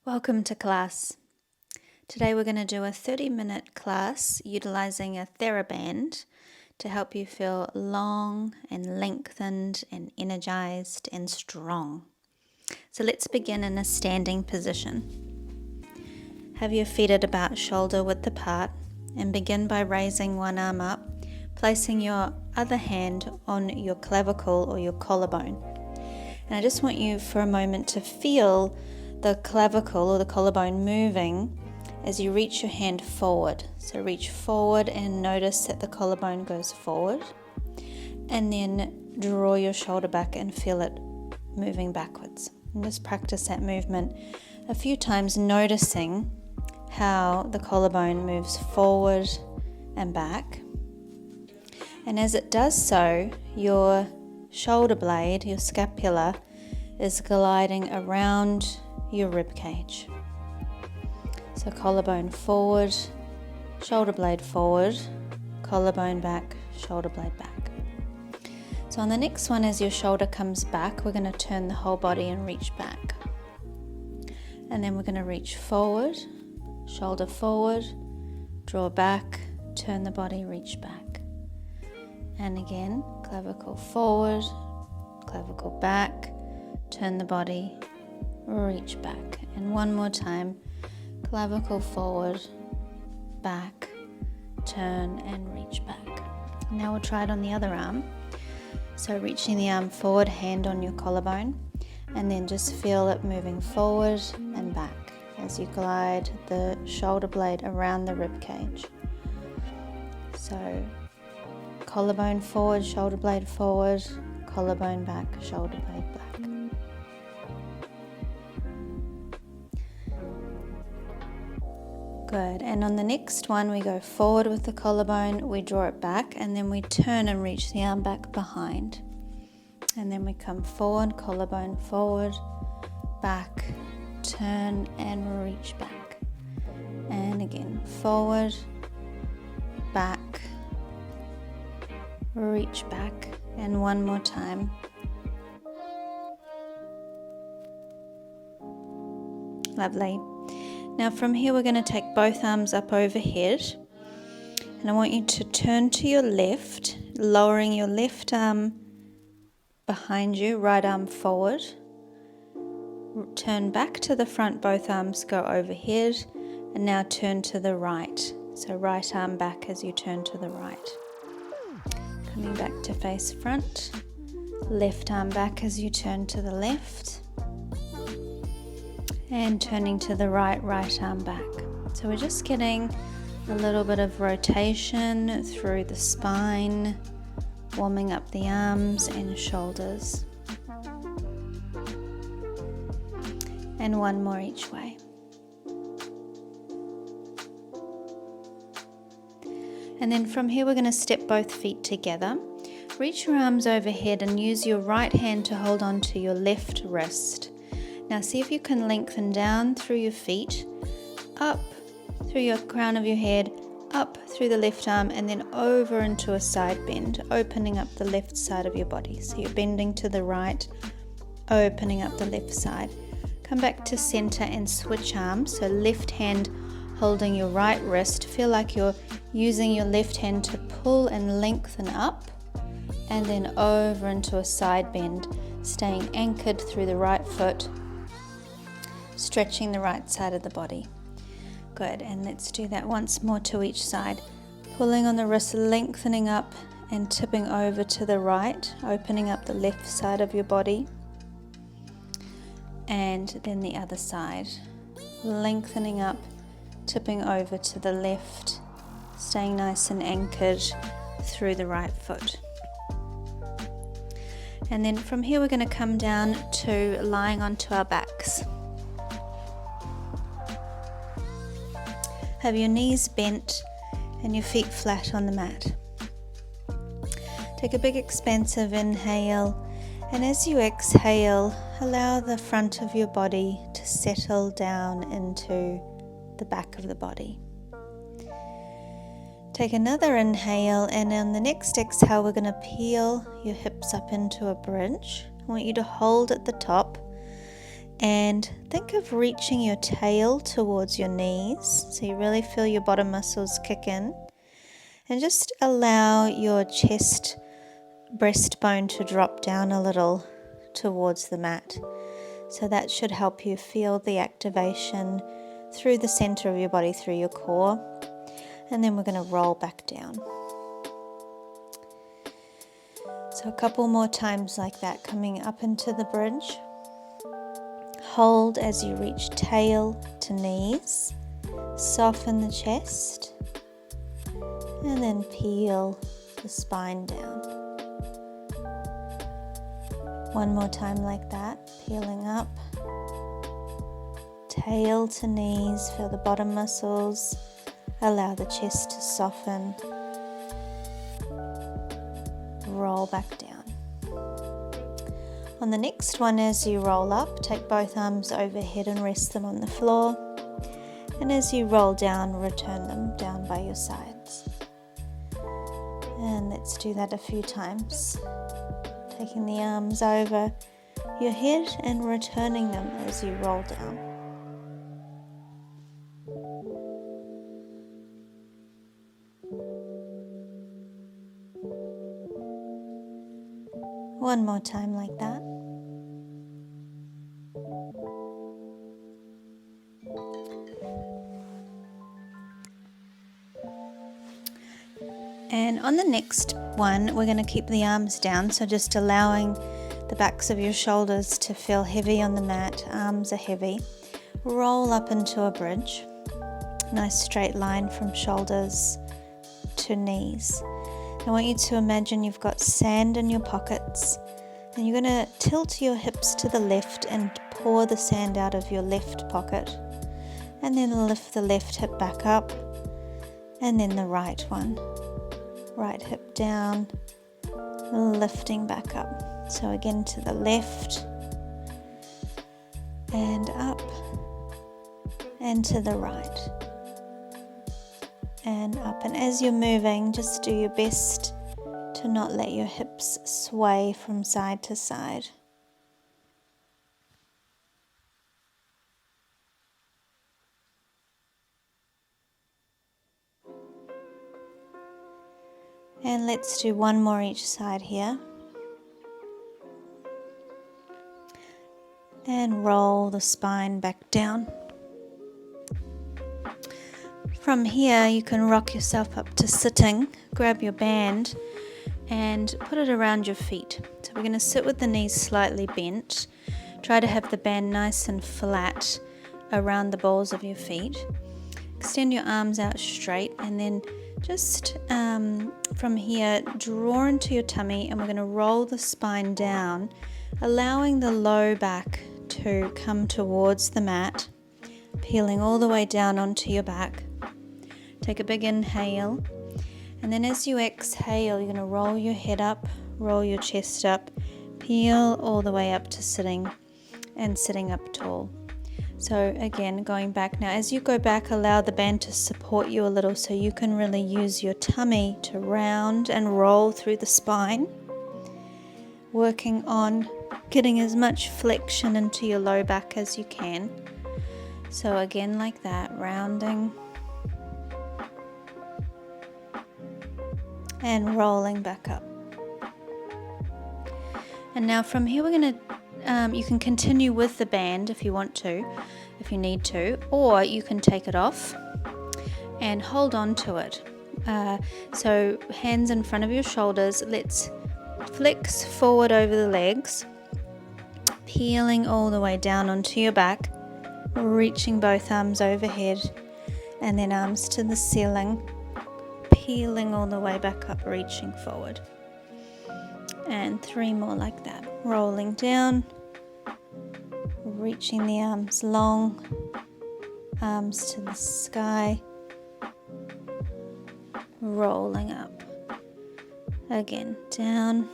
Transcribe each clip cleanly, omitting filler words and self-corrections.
Welcome to class. Today we're going to do a 30-minute class utilizing a Theraband to help you feel long and lengthened and energized and strong. So let's begin in a standing position. Have your feet at about shoulder width apart and begin by raising one arm up, placing your other hand on your clavicle or your collarbone. And I just want you for a moment to feel the clavicle or the collarbone moving as you reach your hand forward. So reach forward and notice that the collarbone goes forward, and then draw your shoulder back and feel it moving backwards. And just practice that movement a few times, noticing how the collarbone moves forward and back. And as it does so, your shoulder blade, your scapula, is gliding around your rib cage. So collarbone forward, shoulder blade forward, collarbone back, shoulder blade back. So on the next one, as your shoulder comes back, we're going to turn the whole body and reach back. And then we're going to reach forward, shoulder forward, draw back, turn the body, reach back. And again, clavicle forward, clavicle back, turn the body, reach back. And one more time, clavicle forward, back, turn and reach back. Now we'll try it on the other arm. So reaching the arm forward, hand on your collarbone, and then just feel it moving forward and back as you glide the shoulder blade around the rib cage. So collarbone forward, shoulder blade forward, collarbone back, shoulder blade back. Good. And on the next one, we go forward with the collarbone, we draw it back, and then we turn and reach the arm back behind. And then we come forward, collarbone forward, back, turn and reach back. And again, forward, back, reach back. And one more time. Lovely. Now from here we're going to take both arms up overhead, and I want you to turn to your left, lowering your left arm behind you, right arm forward. Turn back to the front, both arms go overhead, and now turn to the right. So right arm back as you turn to the right. Coming back to face front, left arm back as you turn to the left. And turning to the right, right arm back. So we're just getting a little bit of rotation through the spine, warming up the arms and shoulders. And one more each way. And then from here we're going to step both feet together. Reach your arms overhead and use your right hand to hold on to your left wrist. Now see if you can lengthen down through your feet, up through your crown of your head, up through the left arm, and then over into a side bend, opening up the left side of your body. So you're bending to the right, opening up the left side. Come back to center and switch arms. So left hand holding your right wrist. Feel like you're using your left hand to pull and lengthen up, and then over into a side bend, staying anchored through the right foot, stretching the right side of the body. Good, and let's do that once more to each side. Pulling on the wrist, lengthening up and tipping over to the right, opening up the left side of your body. And then the other side. Lengthening up, tipping over to the left, staying nice and anchored through the right foot. And then from here we're going to come down to lying onto our backs. Have your knees bent and your feet flat on the mat. Take a big expansive inhale, and as you exhale, allow the front of your body to settle down into the back of the body. Take another inhale, and on the next exhale we're going to peel your hips up into a bridge. I want you to hold at the top, And think of reaching your tail towards your knees, so you really feel your bottom muscles kick in. And just allow your chest breastbone to drop down a little towards the mat. So that should help you feel the activation through the center of your body, through your core. And then we're going to roll back down. So a couple more times like that, coming up into the bridge. Hold as you reach tail to knees. Soften the chest. And then peel the spine down. One more time like that, peeling up. Tail to knees, feel the bottom muscles. Allow the chest to soften. Roll back down. On the next one, as you roll up, take both arms overhead and rest them on the floor. And as you roll down, return them down by your sides. And let's do that a few times. Taking the arms over your head and returning them as you roll down. One more time like that. And on the next one, we're going to keep the arms down, so just allowing the backs of your shoulders to feel heavy on the mat. Arms are heavy. Roll up into a bridge. Nice straight line from shoulders to knees. I want you to imagine you've got sand in your pockets, and you're going to tilt your hips to the left and pour the sand out of your left pocket, and then lift the left hip back up, and then the right one. Right hip down, lifting back up. So again to the left and up, and to the right and up. And as you're moving, just do your best to not let your hips sway from side to side. And let's do one more each side here. And roll the spine back down. From here, you can rock yourself up to sitting. Grab your band and put it around your feet. So we're going to sit with the knees slightly bent. Try to have the band nice and flat around the balls of your feet. Extend your arms out straight, and then just from here, draw into your tummy, and we're going to roll the spine down, allowing the low back to come towards the mat, peeling all the way down onto your back. Take a big inhale, and then as you exhale, you're going to roll your head up, roll your chest up, peel all the way up to sitting, and sitting up tall. So again, going back now, as you go back, allow the band to support you a little so you can really use your tummy to round and roll through the spine, working on getting as much flexion into your low back as you can. So again, like that, rounding and rolling back up. And now from here, we're going to you can continue with the band if you want to, if you need to, or you can take it off and hold on to it. So hands in front of your shoulders. Let's flex forward over the legs, peeling all the way down onto your back, reaching both arms overhead, and then arms to the ceiling, peeling all the way back up, reaching forward. And 3 more like that. Rolling down, reaching the arms long, arms to the sky, rolling up. Again, down,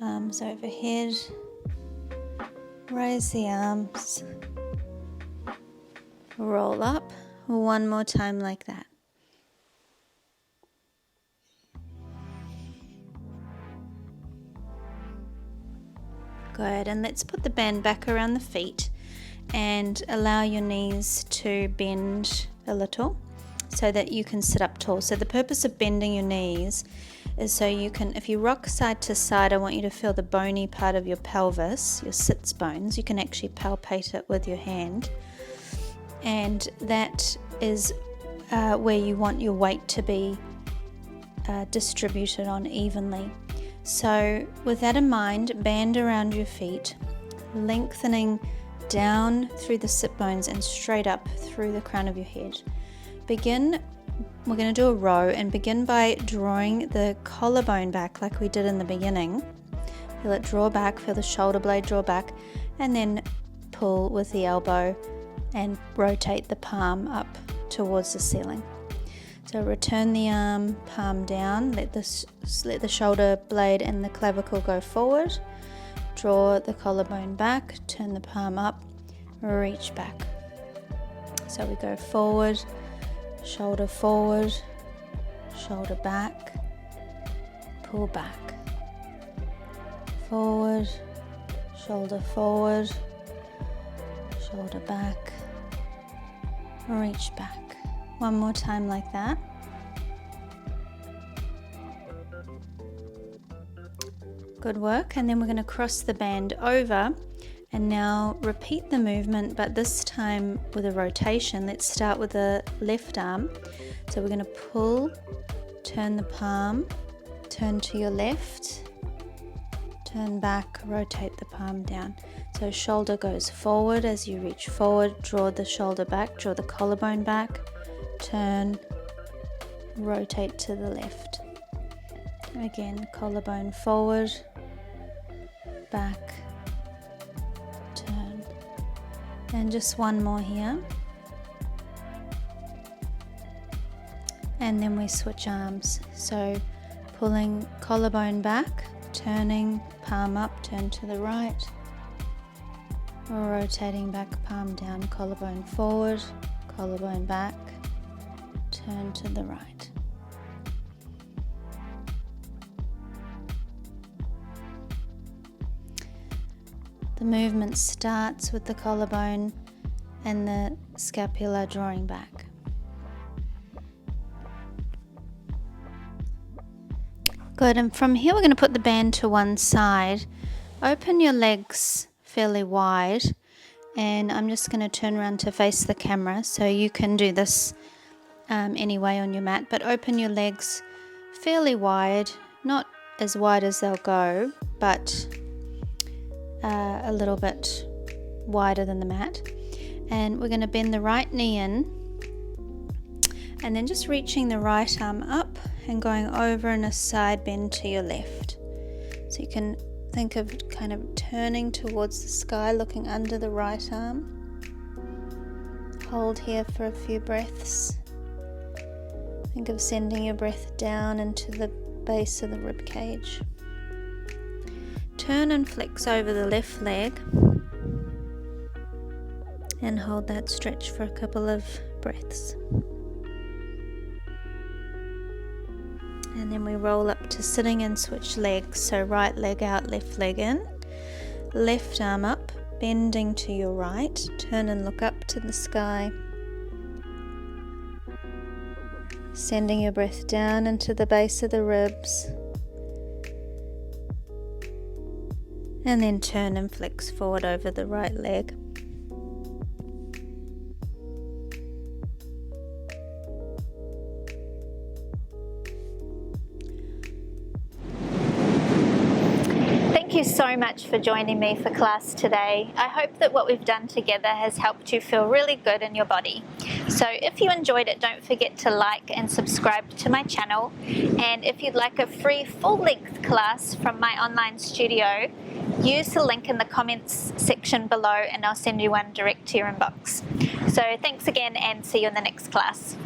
arms overhead, raise the arms, roll up. One more time like that. Good, and let's put the band back around the feet and allow your knees to bend a little so that you can sit up tall. So the purpose of bending your knees is so you can, if you rock side to side, I want you to feel the bony part of your pelvis, your sits bones. You can actually palpate it with your hand, and that is where you want your weight to be distributed on evenly. So with that in mind, band around your feet, lengthening down through the sit bones and straight up through the crown of your head. We're going to do a row and begin by drawing the collarbone back like we did in the beginning. Feel it draw back, feel the shoulder blade draw back, and then pull with the elbow and rotate the palm up towards the ceiling. So return the arm, palm down, let the shoulder blade and the clavicle go forward, draw the collarbone back, turn the palm up, reach back. So we go forward, shoulder back, pull back, forward, shoulder back, reach back. One more time like that. Good work. And then we're going to cross the band over and now repeat the movement, but this time with a rotation. Let's start with the left arm. So we're going to pull, turn the palm, turn to your left, turn back, rotate the palm down. So shoulder goes forward as you reach forward, draw the shoulder back, draw the collarbone back, turn, rotate to the left. Again, collarbone forward, back, turn. And just one more here. And then we switch arms. So pulling collarbone back, turning palm up, turn to the right, rotating back, palm down, collarbone forward, collarbone back, turn to the right. The movement starts with the collarbone and the scapula drawing back. Good, and from here we're going to put the band to one side. Open your legs fairly wide, and I'm just going to turn around to face the camera, so you can do this anyway on your mat, but open your legs fairly wide, not as wide as they'll go, but a little bit wider than the mat. And we're going to bend the right knee in, and then just reaching the right arm up and going over in a side bend to your left. So you can think of kind of turning towards the sky, looking under the right arm. Hold here for a few breaths. Think of sending your breath down into the base of the rib cage. Turn and flex over the left leg and hold that stretch for a couple of breaths. And then we roll up to sitting and switch legs. So right leg out, left leg in. Left arm up, bending to your right. Turn and look up to the sky. Sending your breath down into the base of the ribs. And then turn and flex forward over the right leg. Thank you so much for joining me for class today. I hope that what we've done together has helped you feel really good in your body. So if you enjoyed it, don't forget to like and subscribe to my channel. And if you'd like a free full-length class from my online studio, use the link in the comments section below and I'll send you one direct to your inbox. So thanks again and see you in the next class.